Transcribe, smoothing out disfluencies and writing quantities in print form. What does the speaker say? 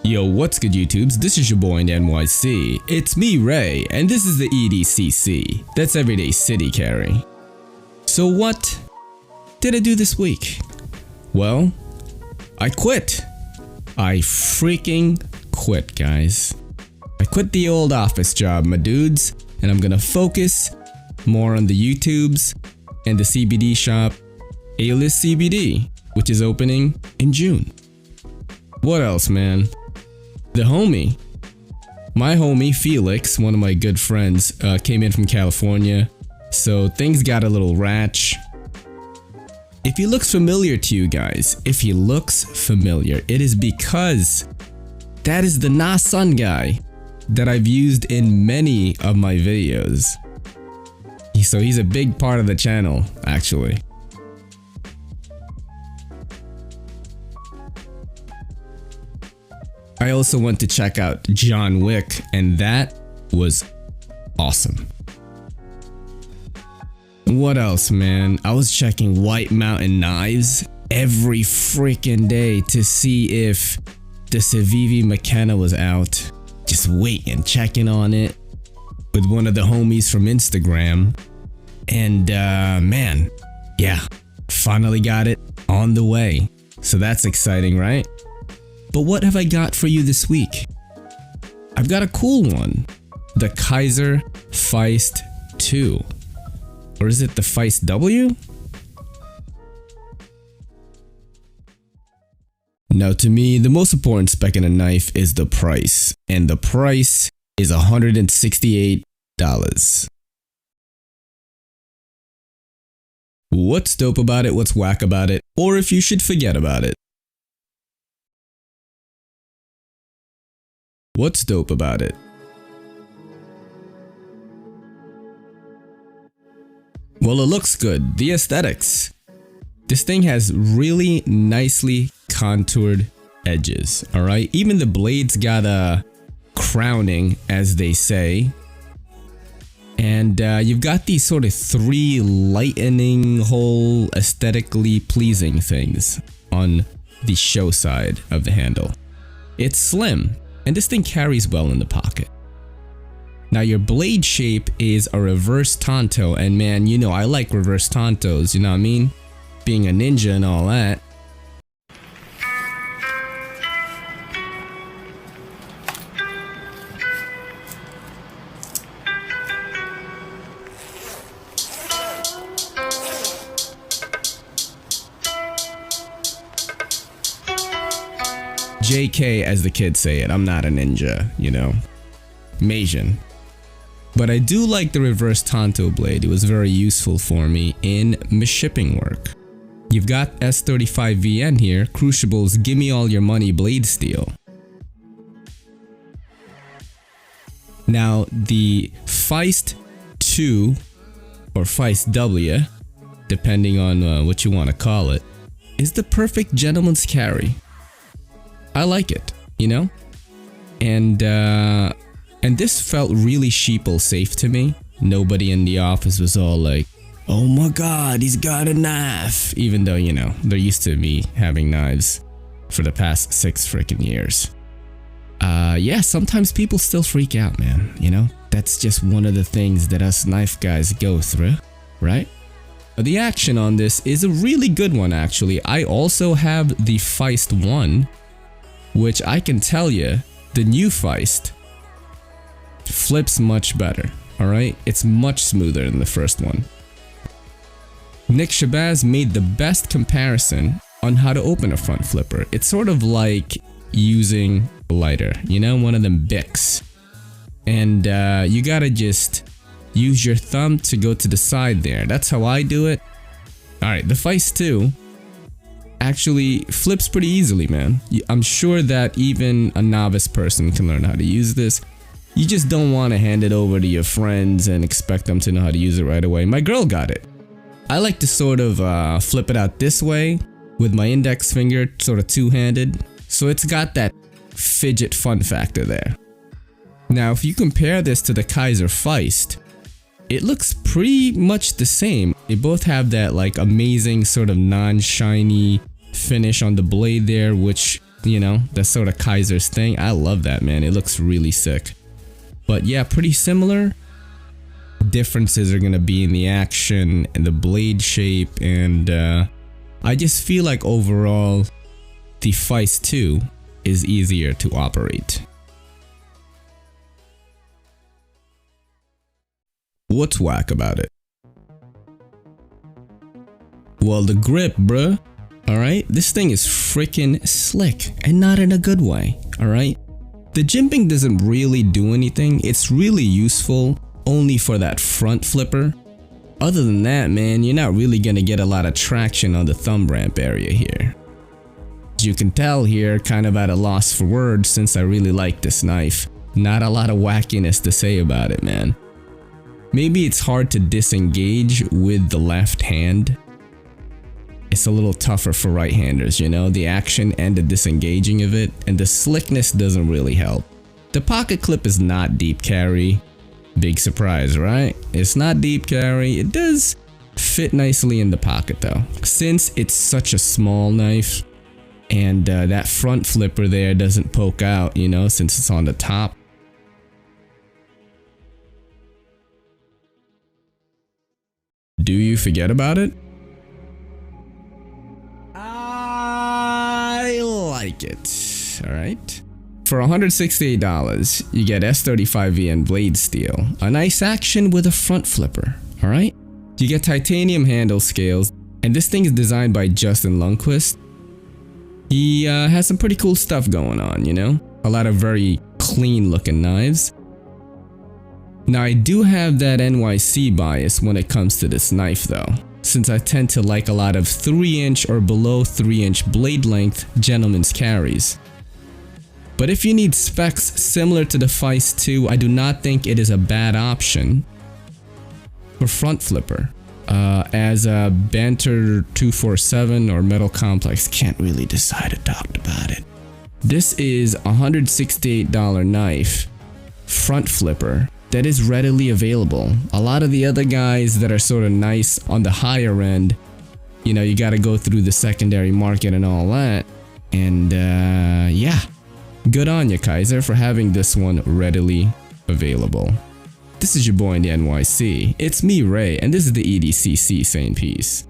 Yo, what's good YouTubes? This is your boy in NYC. It's me, Ray, and this is the EDCC. That's Everyday City Carry. So what did I do this week? Well, I quit. I freaking quit, guys. I quit the old office job, my dudes, and I'm gonna focus more on the YouTubes and the CBD shop, A-List CBD, which is opening in June. What else, man? My homie Felix, one of my good friends, came in from California, so things got a little ratch. If he looks familiar to you guys, it is because that is the Na Sun guy that I've used in many of my videos. So he's a big part of the channel, actually. I also went to check out John Wick, and that was awesome. What else, man? I was checking White Mountain Knives every freaking day to see if the Civivi McKenna was out. Just waiting, checking on it with one of the homies from Instagram. And man, yeah, finally got it on the way. So that's exciting, right? But what have I got for you this week? I've got a cool one. The Kizer Feist 2. Or is it the Feist W? Now to me, the most important spec in a knife is the price. And the price is $168. What's dope about it? What's whack about it? Or if you should forget about it. What's dope about it? Well, it looks good. The aesthetics. This thing has really nicely contoured edges, alright? Even the blades got a crowning, as they say. And you've got these sort of three lightning hole, aesthetically pleasing things on the show side of the handle. It's slim. And this thing carries well in the pocket. Now your blade shape is a reverse tanto, and man, you know I like reverse tantos, you know what I mean? Being a ninja and all that. JK, as the kids say it, I'm not a ninja, you know, Majin. But I do like the reverse tanto blade. It was very useful for me in my shipping work. You've got S35VN here, Cruciable's Gimme All Your Money blade steel. Now the Feist 2 or Feist W, depending on what you want to call it, is the perfect gentleman's carry. I like it, you know, and this felt really sheeple safe to me. Nobody in the office was all like, "Oh my God, he's got a knife," even though, you know, they're used to me having knives for the past 6 freaking years. Yeah, sometimes people still freak out, man. You know, that's just one of the things that us knife guys go through, right? The action on this is a really good one, actually. I also have the Feist 1. Which I can tell you, the new Feist flips much better, alright? It's much smoother than the first one. Nick Shabazz made the best comparison on how to open a front flipper. It's sort of like using a lighter, you know, one of them Bics. And you gotta just use your thumb to go to the side there. That's how I do it. Alright, the Feist 2 actually flips pretty easily, man. I'm sure that even a novice person can learn how to use this. You just don't want to hand it over to your friends and expect them to know how to use it right away. My girl got it. I like to sort of flip it out this way with my index finger, sort of two-handed. So it's got that fidget fun factor there. Now, if you compare this to the Kizer Feist, it looks pretty much the same. They both have that like amazing sort of non-shiny finish on the blade there, which you know, that's sort of Kizer's thing. I love that, man. It looks really sick. But yeah, pretty similar. Differences are gonna be in the action and the blade shape, and I just feel like overall the Feist 2 is easier to operate. What's whack about it? Well, the grip, bruh. Alright, this thing is freaking slick, and not in a good way, alright? The jimping doesn't really do anything. It's really useful only for that front flipper. Other than that, man, you're not really gonna get a lot of traction on the thumb ramp area here. As you can tell here, kind of at a loss for words since I really like this knife. Not a lot of wackiness to say about it, man. Maybe it's hard to disengage with the left hand. It's a little tougher for right-handers, you know, the action and the disengaging of it, and the slickness doesn't really help. The pocket clip is not deep carry. Big surprise, right? It's not deep carry. It does fit nicely in the pocket though, since it's such a small knife, and that front flipper there doesn't poke out, you know, since it's on the top. Do you forget about it? I like it. Alright. For $168, you get S35VN blade steel, a nice action with a front flipper. Alright. You get titanium handle scales, and this thing is designed by Justin Lunquist. He has some pretty cool stuff going on, you know? A lot of very clean looking knives. Now I do have that NYC bias when it comes to this knife though, since I tend to like a lot of 3-inch or below 3-inch blade length gentleman's carries. But if you need specs similar to the Feist 2, I do not think it is a bad option for front flipper. As a Banter 247 or Metal Complex, can't really decide to talk about it. This is a $168 knife, front flipper, that is readily available. A lot of the other guys that are sort of nice on the higher end, you know, you got to go through the secondary market and all that. And yeah, good on you, Kizer, for having this one readily available. This is your boy in the NYC. It's me, Ray, and this is the EDCC saying peace.